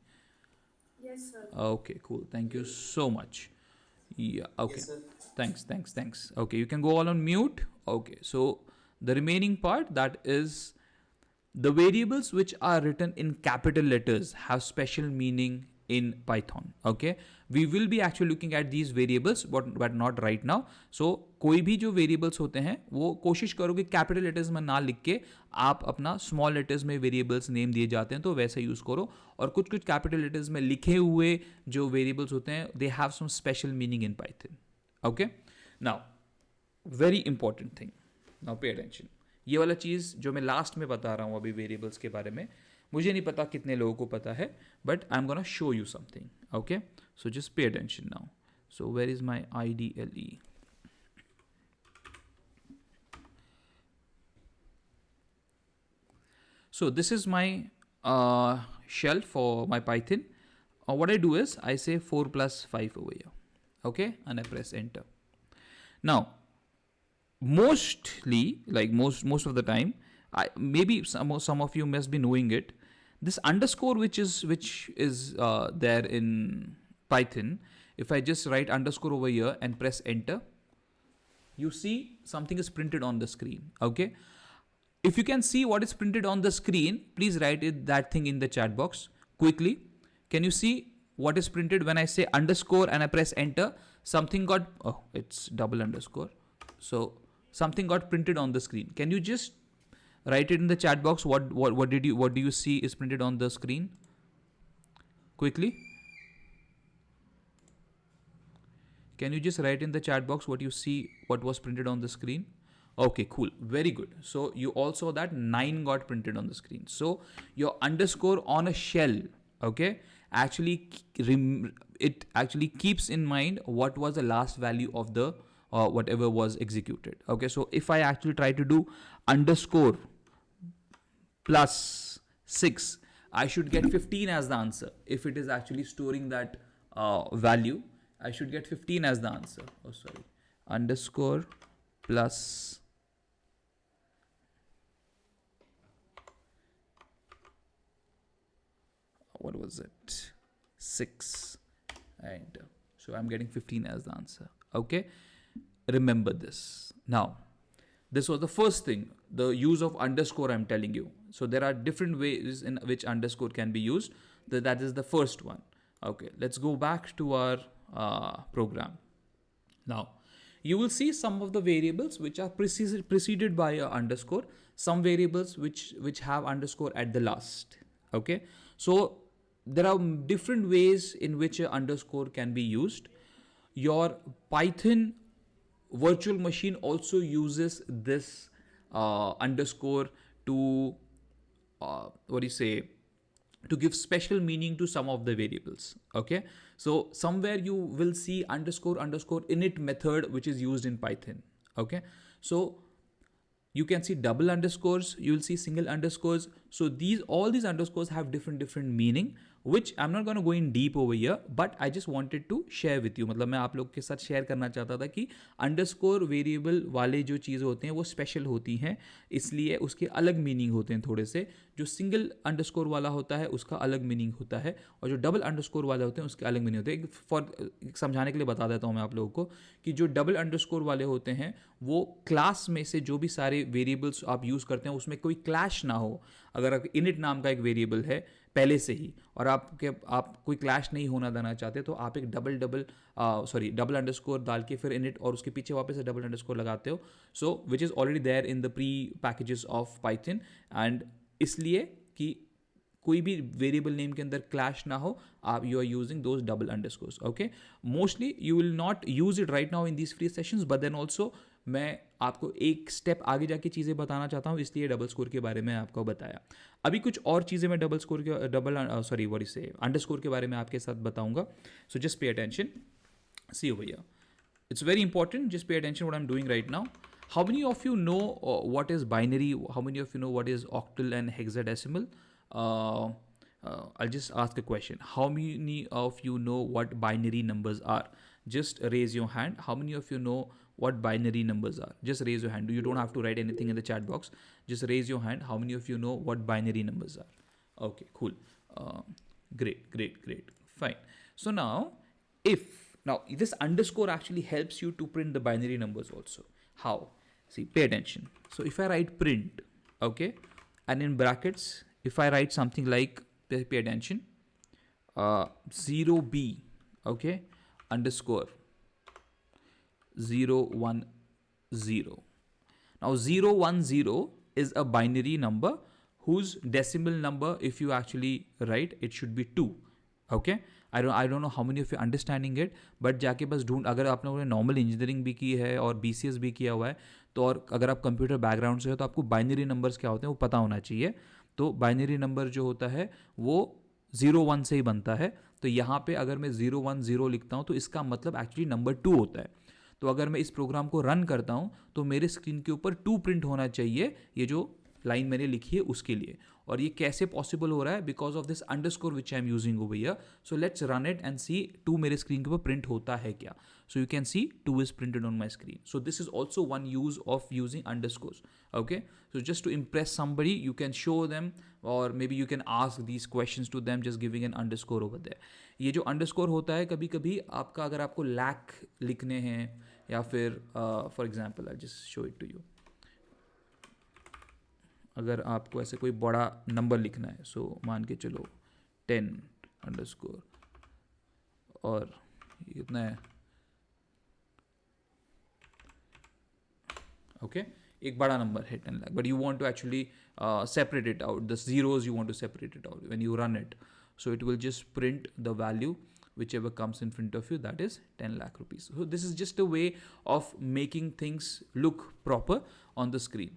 Yes, sir. Okay, cool. Thank you so much. Yeah, okay. Yes, sir. Thanks. Okay, you can go all on mute. Okay, so the remaining part, that is the variables which are written in capital letters have special meaning in Python. Okay, we will be actually looking at these variables, but not right now. So कोई भी जो variables होते हैं वो कोशिश करो कि capital letters में ना लिख के आप अपना small letters में variables name दिए जाते हैं तो वैसा यूज़ करो. और कुछ कुछ capital letters में लिखे हुए जो variables होते हैं they have some special meaning in Python. Okay, now very important thing, now pay attention. ये वाला चीज़ जो मैं लास्ट में बता रहा हूँ अभी वेरिएबल्स के बारे में, मुझे नहीं पता कितने लोगों को पता है, but I am gonna show you something. Okay, so just pay attention now. So where is my IDLE? So this is my shell for my Python. What I do is I say 4 plus 5 over here. Okay, and I press enter. Now mostly, like most of the time, maybe some of you must be knowing it, this underscore which is there in Python. If I just write underscore over here and press enter, you see something is printed on the screen. Okay, if you can see what is printed on the screen, please write that thing in the chat box quickly. Can you see what is printed when I say underscore and I press enter? Something got, oh, it's double underscore, so something got printed on the screen. Can you just write it in the chat box? What do you see is printed on the screen? Quickly. Can you just write in the chat box what you see, what was printed on the screen? Okay, cool. Very good. So you all saw that 9 got printed on the screen. So your underscore on a shell, okay, actually it actually keeps in mind what was the last value of the whatever was executed. Okay, so if I actually try to do underscore plus 6, I should get 15 as the answer. If it is actually storing that value, I should get 15 as the answer. Oh, sorry. Underscore plus what was it? 6 and so I'm getting 15 as the answer. Okay, remember this. Now this was the first thing, the use of underscore I'm telling you. So there are different ways in which underscore can be used. That is the first one. Okay, let's go back to our program. Now you will see some of the variables which are preceded by a underscore, some variables which have underscore at the last. Okay, so there are different ways in which a underscore can be used. Your Python virtual machine also uses this underscore to what do you say, to give special meaning to some of the variables. Okay, so somewhere you will see underscore underscore init method which is used in Python. Okay, so you can see double underscores, you will see single underscores. So these, all these underscores have different meaning, which I'm not going to go in deep over here, but I just wanted to share with you. मतलब मैं आप लोग के साथ share करना चाहता था कि अंडरस्कोर वेरिएबल वाले जो चीज़ें होते हैं वो स्पेशल होती हैं, इसलिए उसके अलग मीनिंग होते हैं थोड़े से. जो सिंगल अंडरस्कोर वाला होता है उसका अलग मीनिंग होता है, और जो डबल अंडरस्कोर वाले होते हैं उसके अलग मीनिंग होते हैं. फॉर समझाने के लिए बता देता हूँ मैं आप लोगों को कि जो डबल अंडरस्कोर वाले होते हैं वो क्लास में से जो भी सारे वेरिएबल्स आप यूज़ करते हैं उसमें कोई क्लैश ना हो. अगर आप इनिट नाम का एक वेरिएबल है पहले से ही और आप कोई क्लैश नहीं होना देना चाहते, तो आप एक डबल अंडरस्कोर डाल के फिर इनिट और उसके पीछे वापस से डबल अंडरस्कोर लगाते हो. So which is already there in the pre packages of Python, and इसलिए कि कोई भी वेरिएबल नेम के अंदर क्लैश ना हो, आप you are using those double underscores. Okay, mostly you will not use it right now in these free sessions, but then also मैं आपको एक स्टेप आगे जाके चीज़ें बताना चाहता हूँ, इसलिए डबल स्कोर के बारे में आपको बताया. अभी कुछ और चीज़ें मैं अंडरस्कोर के बारे में आपके साथ बताऊंगा. So just pay attention, see over here, it's very important, just pay attention what I'm doing right now. How many of you know what is binary? How many of you know what is octal and hexadecimal? I'll just ask a question. How many of you know what binary numbers are? Just raise your hand. How many of you know what binary numbers are? Just raise your hand. You don't have to write anything in the chat box. Just raise your hand. How many of you know what binary numbers are? Okay, cool. Great. Fine. So now this underscore actually helps you to print the binary numbers also. How? See, pay attention. So if I write print, okay, and in brackets, if I write something like, pay attention, 0b, okay, underscore 010. Now 010 is a binary number whose decimal number, if you actually write, it should be 2. Okay, I don't know how many of you understanding it, but जाके बस ढूंढ, अगर आप लोगों ने normal engineering भी की है और BCS भी किया हुआ है, तो और अगर आप कंप्यूटर बैकग्राउंड से हो तो आपको बाइनरी नंबर्स क्या होते हैं वो पता होना चाहिए. तो बाइनरी नंबर जो होता है वो 0-1 से ही बनता है. तो यहाँ पे अगर मैं 010 लिखता हूँ तो इसका मतलब एक्चुअली नंबर 2 होता है. तो अगर मैं इस प्रोग्राम को रन करता हूँ तो मेरे स्क्रीन के ऊपर 2 प्रिंट होना चाहिए, ये जो लाइन मैंने लिखी है उसके लिए. और ये कैसे पॉसिबल हो रहा है? Because of this underscore which I am using over here. So let's run it and see 2 मेरे स्क्रीन के ऊपर प्रिंट होता है क्या. So you can see 2 is printed on my screen. So this is also one use of using underscores. Okay, so just to impress somebody you can show them, or maybe you can ask these questions to them just giving an underscore over there. ये जो underscore होता है कभी कभी आपका, अगर आपको lack लिखने हैं या फिर for example I just show it to you, अगर आपको ऐसे कोई बड़ा नंबर लिखना है, सो मान के चलो 10 अंडरस्कोर, और ये कितना है, ओके, एक बड़ा नंबर है 10 lakh, but you want to actually separate it out, the zeros you want to separate it out when you run it. So it will just print the value whichever comes in front of you, that is 10 lakh rupees. So this is just a way of making things look proper on the screen.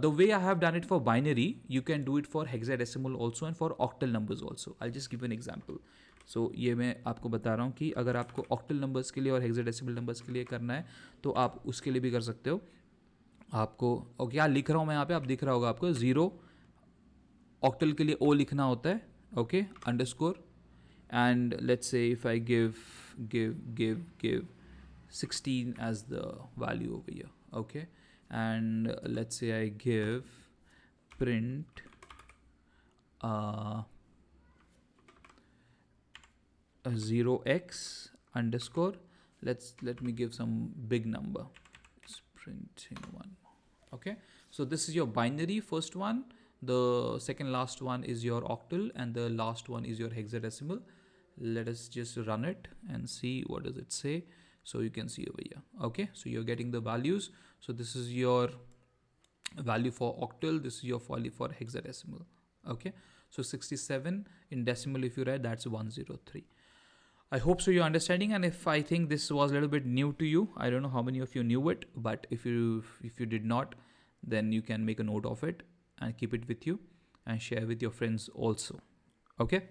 The way I have done it for binary, you can do it for hexadecimal also and for octal numbers also. I'll just give an example. So ये मैं आपको बता रहा हूँ कि अगर आपको octal numbers के लिए और hexadecimal numbers के लिए करना है तो आप उसके लिए भी कर सकते हो. आपको क्या लिख रहा हूँ मैं यहाँ पे, आप दिख रहा होगा आपको 0 ऑक्टल के लिए O लिखना होता है. Okay, underscore, and let's say if I give 16 as the value over here. Okay, and let's say I give print 0x underscore, let me give some big number, it's printing 1. Okay, so this is your binary first one, the second last one is your octal, and the last one is your hexadecimal. Let us just run it and see what does it say. So you can see over here. Okay, so you're getting the values. So this is your value for octal, this is your value for hexadecimal. Okay, so 67 in decimal, if you write, that's 103. I hope so you're understanding, and if I think this was a little bit new to you, I don't know how many of you knew it, but if you did not, then you can make a note of it and keep it with you and share with your friends also. Okay,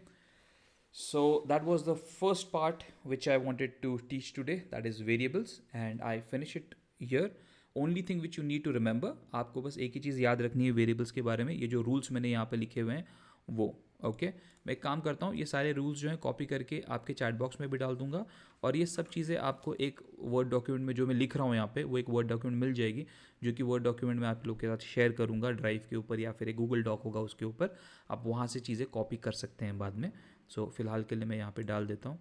so that was the first part which I wanted to teach today, that is variables, and I finish it here. Only thing which you need to remember, आपको बस एक ही चीज़ याद रखनी है variables के बारे में, ये जो रूल्स मैंने यहाँ पे लिखे हुए हैं वो। ओके, मैं एक काम करता हूँ, ये सारे रूल्स जो हैं कॉपी करके आपके चैट बॉक्स में भी डाल दूंगा, और ये सब चीज़ें आपको एक वर्ड डॉक्यूमेंट में जो मैं लिख रहा हूँ यहाँ पे, वो एक वर्ड डॉक्यूमेंट मिल जाएगी, जो कि वर्ड डॉक्यूमेंट मैं आप लोग के साथ शेयर करूँगा ड्राइव के ऊपर, या फिर एक गूगल डॉक होगा उसके ऊपर, आप वहाँ से चीज़ें कॉपी कर सकते हैं बाद में। सो फिलहाल के लिए मैं यहाँ पे डाल देता हूँ,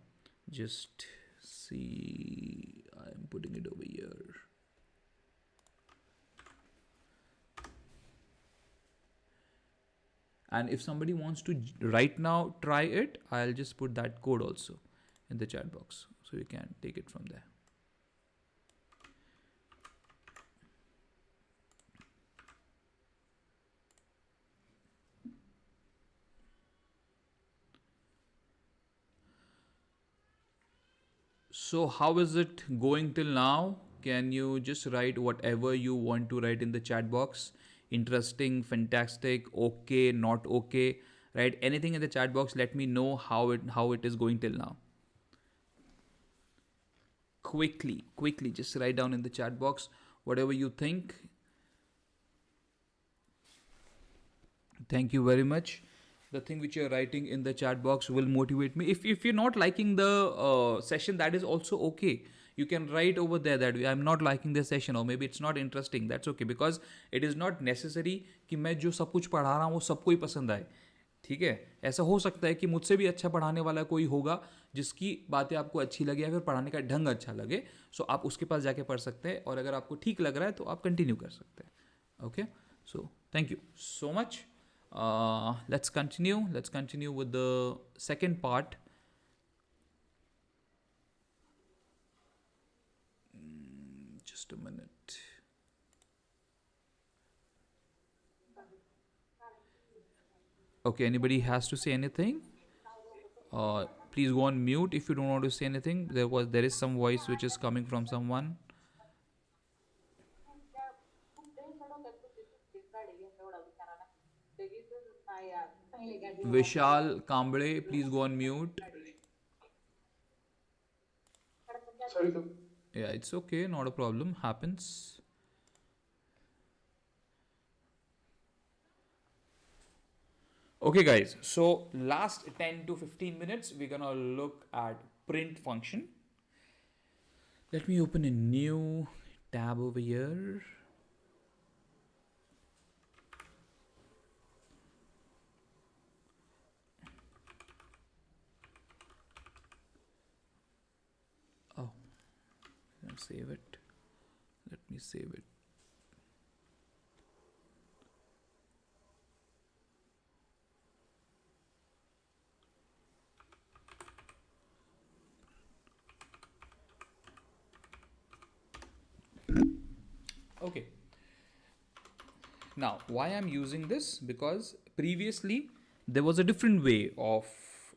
just see, I am putting it over here. And if somebody wants to right now try it, I'll just put that code also in the chat box, so you can take it from there. So how is it going till now? Can you just write whatever you want to write in the chat box? Interesting, fantastic, okay, not okay. Write anything in the chat box. Let me know how it is going till now. Quickly, just write down in the chat box whatever you think. Thank you very much. The thing which you're writing in the chat box will motivate me. If you're not liking the session, that is also okay. You can write over there that I'm not liking this session, or maybe it's not interesting. That's okay, because it is not necessary कि मैं जो सब कुछ पढ़ा रहा हूँ वो सबको ही पसंद आए। ठीक है, ऐसा हो सकता है कि मुझसे भी अच्छा पढ़ाने वाला कोई होगा जिसकी बातें आपको अच्छी लगे या फिर पढ़ाने का ढंग अच्छा लगे, सो आप उसके पास जाके पढ़ सकते हैं, और अगर आपको ठीक लग रहा है तो आप कंटिन्यू कर सकते हैं। Okay, so thank you so much. Let's continue with the second part. Just a minute. Okay, anybody has to say anything? Please go on mute if you don't want to say anything. There is some voice which is coming from someone. Vishal Kamble, please go on mute. Sorry, sir. Yeah, it's okay, not a problem. Happens. Okay, guys. So last 10 to 15 minutes, we're gonna look at print function. Let me open a new tab over here. Oh, let's save it. Let me save it. Okay. Now, why I'm using this? Because previously there was a different way of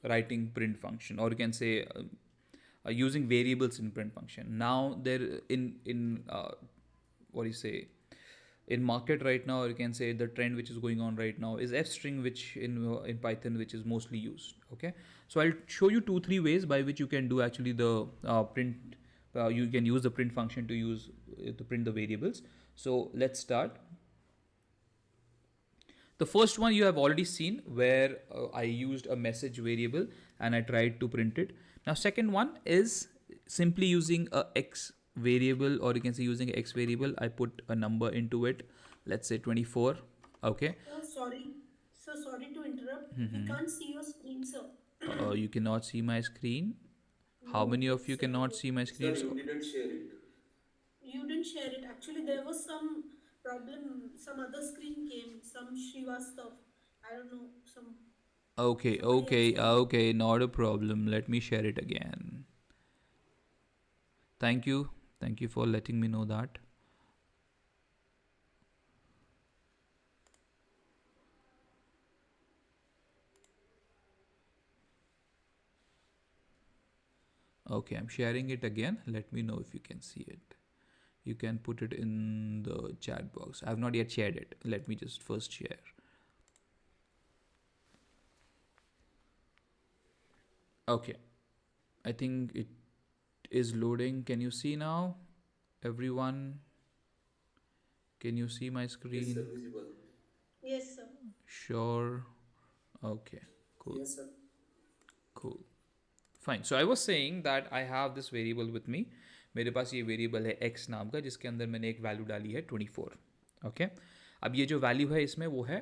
writing print function, or you can say using variables in print function. Now there in what do you say, in market right now, or you can say the trend which is going on right now is f string, which in Python, which is mostly used. Okay, so I'll show you 2-3 ways by which you can do actually the print. You can use the print function to use to print the variables. So let's start. The first one you have already seen, where I used a message variable and I tried to print it. Now second one is simply using a x variable, or you can say using x variable, I put a number into it, let's say 24. Okay. Sir, sorry to interrupt. We can't see your screen, sir. You cannot see my screen. How No, many of you sir. cannot see my Sir, screen? you didn't share it. You didn't share it. Actually, there was some problem. Some other screen came. Some Shiva stuff. I don't know. Okay, Somebody else came. not a problem. Let me share it again. Thank you. Thank you for letting me know that. Okay, I'm sharing it again. Let me know if you can see it. You can put it in the chat box. I have not yet shared it. Let me just first share. Okay, I think it is loading. Can you see now? Everyone, can you see my Yes, screen? sir, visible. Yes, sir. Sure. Okay, cool. Yes, sir. Cool. Fine so I was saying that I have this variable with me. मेरे पास ये variable है x नाम का, जिसके अंदर मैंने एक value डाली है 24. ओके, अब ये जो वैल्यू है इसमें वो है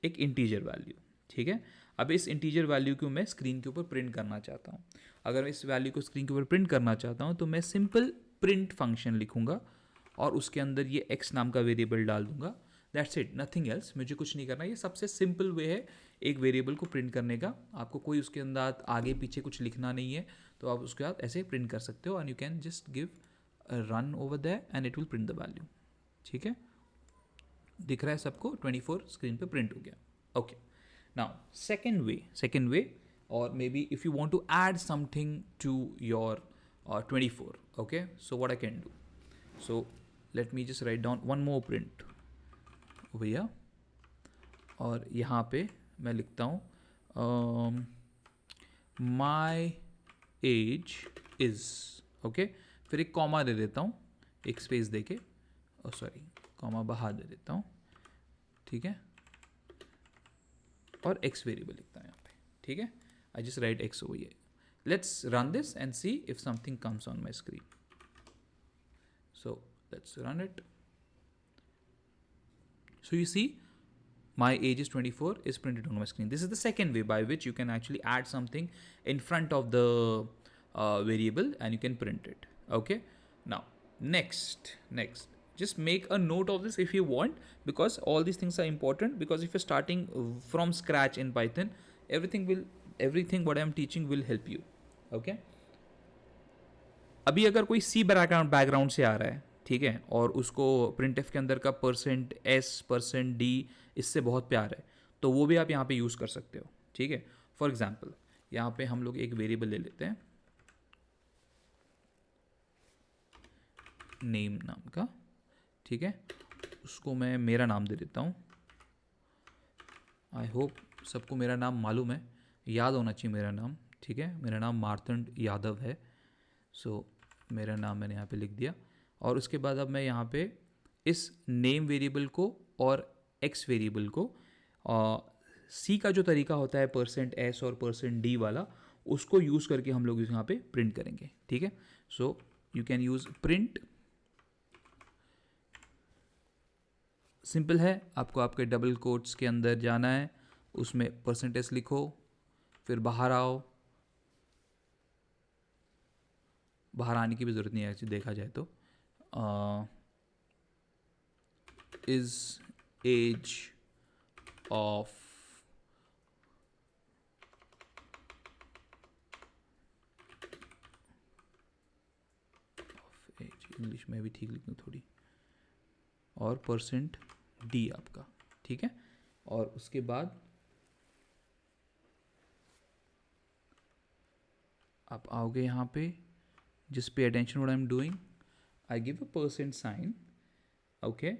एक इंटीजर वैल्यू. ठीक है, अब इस इंटीजर वैल्यू को मैं स्क्रीन के ऊपर प्रिंट करना चाहता हूँ. अगर मैं इस वैल्यू को स्क्रीन के ऊपर प्रिंट करना चाहता हूँ तो मैं सिंपल प्रिंट फंक्शन लिखूंगा और उसके अंदर ये x नाम का वेरिएबल डाल दूंगा. That's it, nothing else. मुझे कुछ नहीं करना. ये सबसे सिंपल वे है एक वेरिएबल को प्रिंट करने का. आपको कोई उसके अंदर आगे पीछे कुछ लिखना नहीं है, तो आप उसके बाद ऐसे प्रिंट कर सकते हो. And you can just give run over there and it will print the value. ठीक है, दिख रहा है सबको? 24 स्क्रीन पे प्रिंट हो गया. ओके, नाउ सेकेंड वे और maybe if you want to add something to your 24. Okay, so what I can do, so let me just write down one more print भैया. और यहाँ पे मैं लिखता हूँ माई एज इज़. ओके, फिर एक कॉमा दे देता हूँ, एक स्पेस दे के, सॉरी कॉमा बाहर दे देता हूँ. ठीक है, और एक्स वेरिएबल लिखता हूँ यहाँ पे. ठीक है, I just right x over here. Let's run this and see if something comes on my screen. So let's run it. So you see, my age is 24 is printed on my screen. This is the second way by which you can actually add something in front of the variable and you can print it. Okay. Now, next, just make a note of this if you want, because all these things are important. Because if you're starting from scratch in Python, everything what I'm teaching will help you. Okay. अभी अगर कोई C background से आ रहा है, ठीक है, और उसको printf के अंदर का %s %d इससे बहुत प्यार है, तो वो भी आप यहाँ पे यूज़ कर सकते हो. ठीक है, फॉर एग्जाम्पल यहाँ पे हम लोग एक वेरिएबल ले लेते हैं नेम नाम का. ठीक है, उसको मैं मेरा नाम दे देता हूँ. आई होप सबको मेरा नाम मालूम है, याद होना चाहिए मेरा नाम. ठीक है, मेरा नाम मार्तंड यादव है. सो मेरा नाम मैंने यहाँ पे लिख दिया. और उसके बाद अब मैं यहाँ पे इस नेम वेरिएबल को और एक्स वेरिएबल को सी का जो तरीका होता है %s और %d वाला, उसको यूज़ करके हम लोग यहाँ पे प्रिंट करेंगे. ठीक है, सो you can use print. Simple है, आपको आपके डबल कोट्स के अंदर जाना है, उसमें %s लिखो, फिर बाहर आओ. बाहर आने की भी ज़रूरत नहीं है ऐसे देखा जाए तो. Is age of age, English में भी ठीक लिखूँ थोड़ी, और %d आपका. ठीक है, और उसके बाद आप आओगे यहाँ पे. Just pay attention what I'm doing. I give a %sign, okay,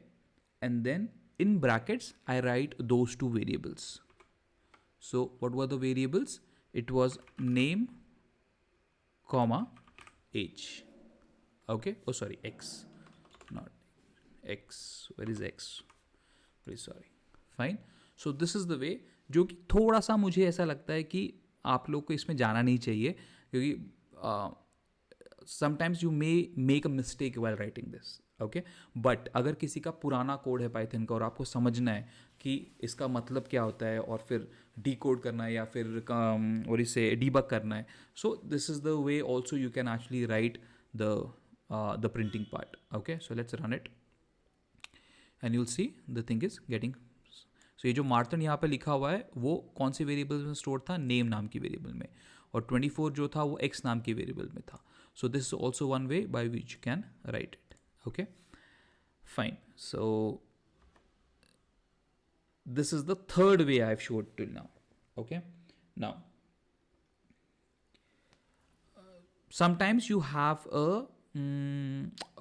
and then in brackets I write those two variables. So what were the variables? It was name comma age. Okay, oh sorry, x, not x. Where is x? Please, sorry. Fine. So this is the way, जो कि थोड़ा सा मुझे ऐसा लगता है कि आप लोग को इसमें जाना नहीं चाहिए, क्योंकि sometimes you may make a mistake while writing this. Okay, but अगर किसी का पुराना कोड है पाइथन का और आपको समझना है कि इसका मतलब क्या होता है और फिर डिकोड करना है या फिर और इसे डीबग करना है, so this is the way also you can actually write the printing part. Okay, so let's run it and you'll see the thing is getting. So ये जो मार्तन यहाँ पे लिखा हुआ है वो कौन सी वेरिएबल में स्टोर था? नेम नाम की वेरिएबल में. और 24 जो था वो x नाम की वेरिएबल में था. So this is also one way by which you can write it. Okay, fine. So this is the third way I've showed till now. Okay, now sometimes you have a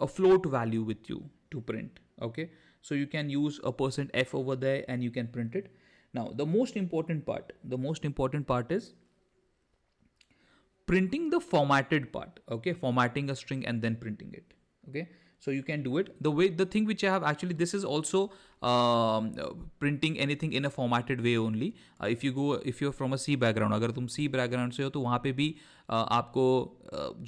float value with you to print. Okay, so you can use a %f over there and you can print it. Now the most important part is printing the formatted part. Okay, formatting a string and then printing it. Okay, so you can do it the thing which I have actually, this is also printing anything in a formatted way only. If you're from a C background, अगर तुम C background से हो तो वहाँ पे भी आपको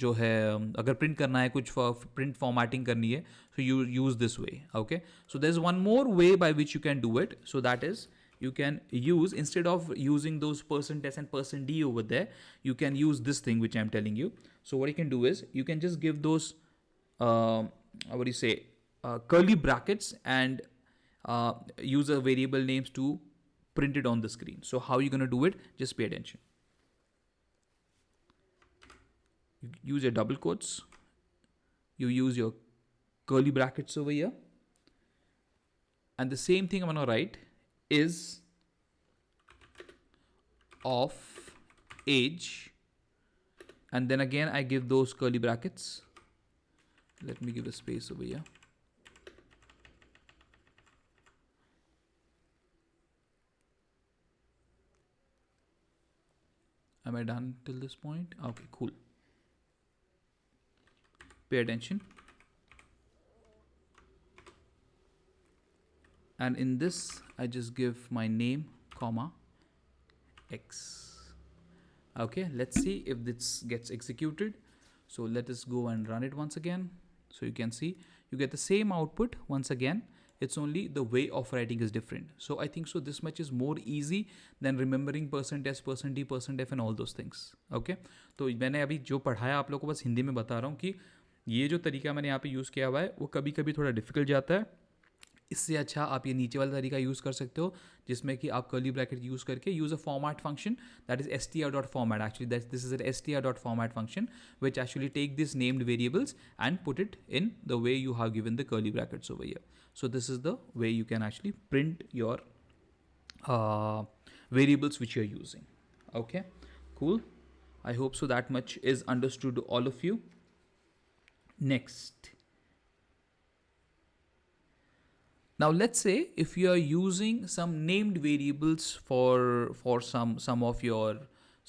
जो है अगर print करना है, कुछ print formatting करनी है, so you use this way. Okay, so there's one more way by which you can do it. So that is, you can use, instead of using those %s and %d over there, you can use this thing which I'm telling you. So what you can do is, you can just give those what do you say, curly brackets, and use a variable names to print it on the screen. So how you going to do it? Just pay attention. You use your double quotes, you use your curly brackets over here, and the same thing I'm going to write is of age, and then again I give those curly brackets. Let me give a space over here. Am I done till this point? Okay, cool. Pay attention. And in this, I just give my name, comma, X. Okay, let's see if this gets executed. So let us go and run it once again. So you can see, you get the same output once again. It's only the way of writing is different. So I think so this much is more easy than remembering %s, %d, %f and all those things. Okay, तो मैंने अभी जो पढ़ाया आप लोगों को बस हिंदी में बता रहा हूँ कि ये जो तरीका मैंने यहाँ पे यूज़ किया हुआ है वो कभी कभी थोड़ा डिफिकल्ट जाता है. इससे अच्छा आप ये नीचे वाला तरीका यूज़ कर सकते हो, जिसमें कि आप कर्ली ब्रैकेट यूज़ करके use a format function, that is str.format. Actually this is an str.format function which actually take these named variables and put it in the way you have given the curly brackets over here. So this is the way you can actually print your variables which you're using. Okay, cool. I hope so that much is understood to all of you. Next, now let's say if you are using some named variables for some of your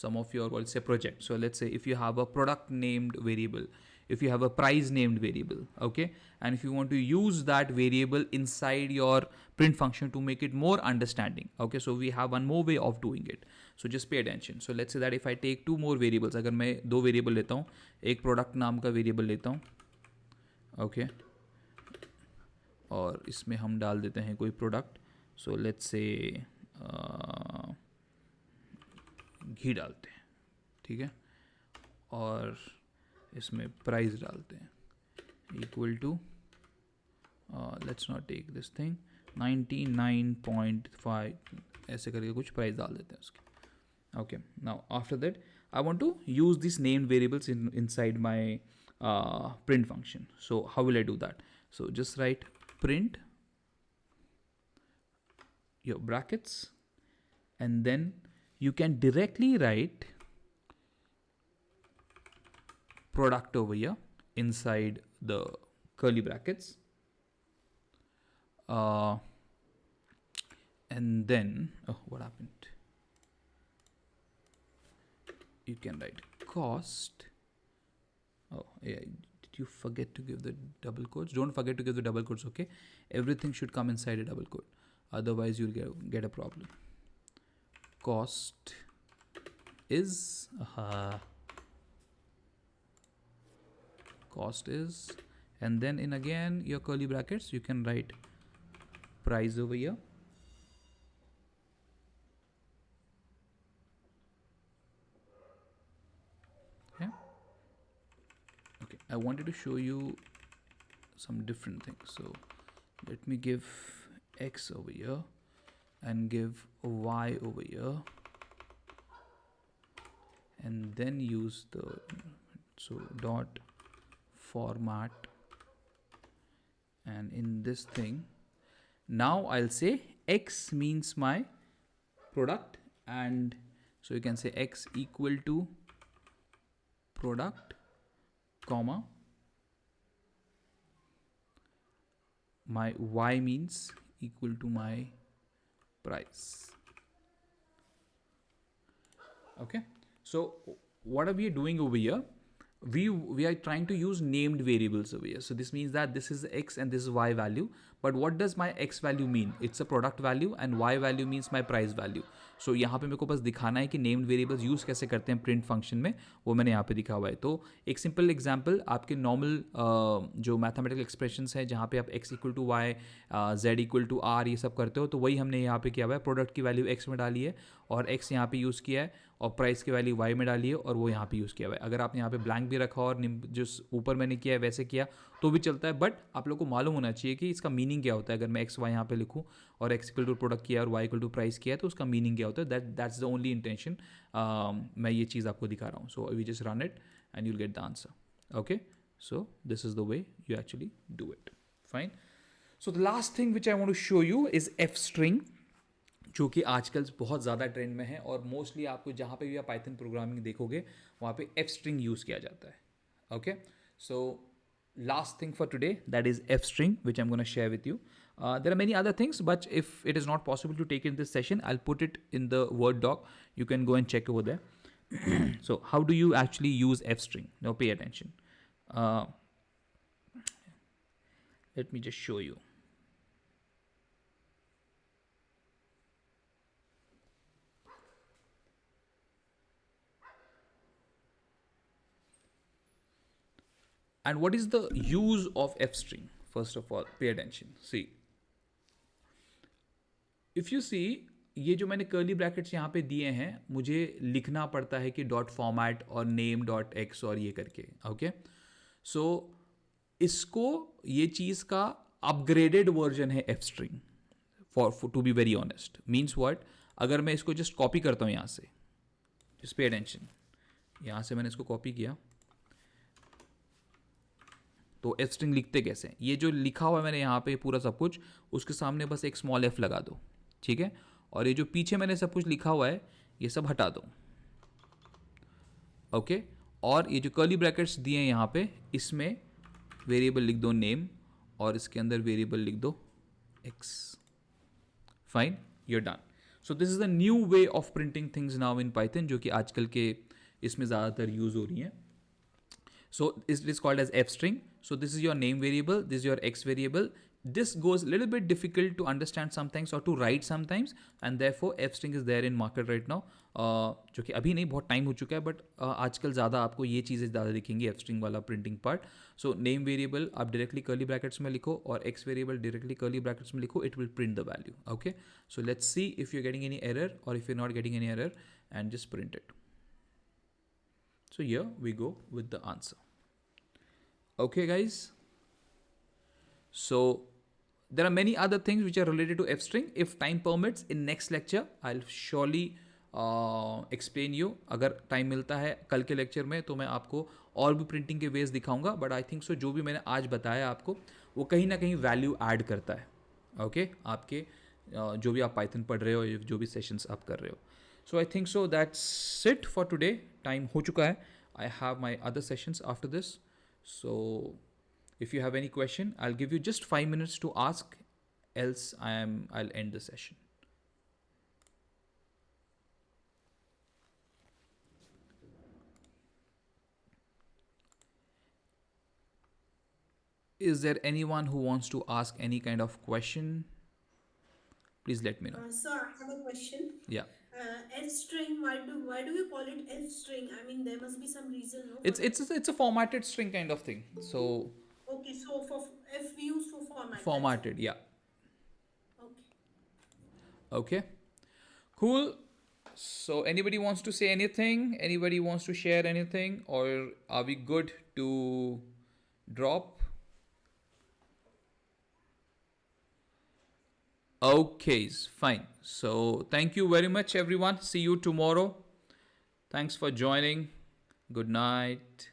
let's say project. So let's say if you have a product named variable, if you have a price named variable, okay, and if you want to use that variable inside your print function to make it more understanding, okay, so we have one more way of doing it. So just pay attention. So let's say that if I take two more variables, अगर मैं दो variable लेता हूँ, एक product नाम का variable लेता हूँ, okay, और इसमें हम डाल देते हैं कोई प्रोडक्ट. सो लेट्स से घी डालते हैं, ठीक है, और इसमें प्राइस डालते हैं equal to let's not take this thing 99.5 ऐसे करके कुछ प्राइस डाल देते हैं उसके. Okay, now after that I want to use these named variables inside my print function. So how will I do that? So just write print your brackets, and then you can directly write product over here inside the curly brackets, and then what happened, you can write cost. Oh yeah, did you forget to give the double quotes? Don't forget to give the double quotes. Okay, everything should come inside a double quote, otherwise you'll get a problem. Cost is cost is, and then in again your curly brackets you can write price over here. Okay, I wanted to show you some different things. So let me give X over here and give Y over here, and then use the dot format, and in this thing, now I'll say X means my product, and so you can say X equal to product, comma, my Y means equal to my price. Okay, so what are we doing over here? We are trying to use named variables over here. So this means that this is X and this is Y value. But what does my X value mean? It's a product value, and Y value means my price value. So यहाँ पे मेरे को बस दिखाना है कि named variables use कैसे करते हैं print function में, वो मैंने यहाँ पे दिखा हुआ है. तो एक simple example, आपके normal जो mathematical expressions है जहाँ पे आप x equal to y, z equal to r ये सब करते हो, तो वही हमने यहाँ पे किया हुआ है. प्रोडक्ट की वैल्यू x में डाली है और x यहाँ पे यूज़ किया है, और प्राइस की वैल्यू y में डाली है और वो यहाँ पे यूज़ किया हुआ है. अगर आपने यहाँ पे ब्लैंक भी रखा और जो ऊपर मैंने किया है वैसे किया तो भी चलता है, बट आप लोग को मालूम होना चाहिए कि इसका मीनिंग क्या होता है. अगर मैं एक्स वाई यहाँ पे लिखूँ और एक्स इक्वल टू प्रोडक्ट किया और वाई इक्वल टू प्राइस किया तो उसका मीनिंग क्या होता है. That's the only intention. मैं ये चीज़ आपको दिखा रहा हूँ. So we just run it and you'll get the answer. Okay, so this is the way you actually do it. Fine. So the last thing which I want to show you is F string, जो कि आजकल बहुत ज़्यादा trend में है, और mostly आपको जहाँ पे भी आप पाइथन प्रोग्रामिंग देखोगे वहाँ पे एफ स्ट्रिंग यूज़ किया जाता है. Okay, so last thing for today, that is f string, which I'm going to share with you. There are many other things, but if it is not possible to take in this session, I'll put it in the Word doc. You can go and check over there. So how do you actually use f string? Now pay attention. Let me just show you. And what is the use of f string? First of all, pay attention. See, if you see, ये जो मैंने curly brackets यहाँ पे दिए हैं, मुझे लिखना पड़ता है कि डॉट फॉर्मेट और नेम डॉट एक्स और ये करके. ओके, सो इसको ये चीज़ का अपग्रेडेड वर्जन है F string, for to be very honest. Means what? अगर मैं इसको जस्ट कॉपी करता हूँ यहाँ से, जस्ट पे अटेंशन, यहाँ से मैंने इसको कॉपी किया, तो एफ स्ट्रिंग लिखते कैसे हैं? ये जो लिखा हुआ है मैंने यहाँ पे पूरा सब कुछ, उसके सामने बस एक स्मॉल एफ लगा दो, ठीक है. और ये जो पीछे मैंने सब कुछ लिखा हुआ है ये सब हटा दो. ओके, और ये जो कर्ली ब्रैकेट्स दिए हैं यहाँ पे, इसमें वेरिएबल लिख दो नेम और इसके अंदर वेरिएबल लिख दो X. Fine, you are done. So this is the new way of printing things now in Python, जो कि आजकल के इसमें ज़्यादातर यूज़ हो रही हैं. So it is called as f string. So this is your name variable, this is your x variable. This goes a little bit difficult to understand sometimes or to write sometimes, and therefore f string is there in market right now. जो कि अभी नहीं, बहुत time हो चुका है, but आजकल ज़्यादा आपको ये चीज़ें ज़्यादा दिखेंगी, एफ स्ट्रिंग वाला printing part. So name variable आप डायरेक्टली कर्ली ब्रैकेट्स में लिखो और X variable directly curly brackets में लिखो, it will print the value. Okay, so let's see if you are getting any error or if you are not getting any error, and just print it. So here we go with the answer. Okay guys, so there are many other things which are related to f string. If time permits, in next lecture I'll surely explain you. अगर time मिलता है कल के lecture में तो मैं आपको और भी प्रिंटिंग के वेज दिखाऊंगा, बट आई थिंक सो जो भी मैंने आज बताया आपको वो कहीं ना कहीं वैल्यू ऐड करता है. ओके, आपके जो भी आप पाइथन पढ़ रहे हो, जो भी सेशंस आप कर रहे हो. So I think so that's it for today. Time हो चुका है. I have my other sessions after this. So if you have any question, I'll give you just 5 minutes to ask, else I'll end the session. Is there anyone who wants to ask any kind of question? Please let me know. So I have a question. Yeah. F string. Why do you call it F string? I mean, there must be some reason, no? It's a formatted string kind of thing. So Okay, so for F we use for format. formatted, yeah. Okay. Okay. Cool. So anybody wants to say anything? Anybody wants to share anything? Or are we good to drop? Okay, fine. So thank you very much everyone. See you tomorrow. Thanks for joining. Good night.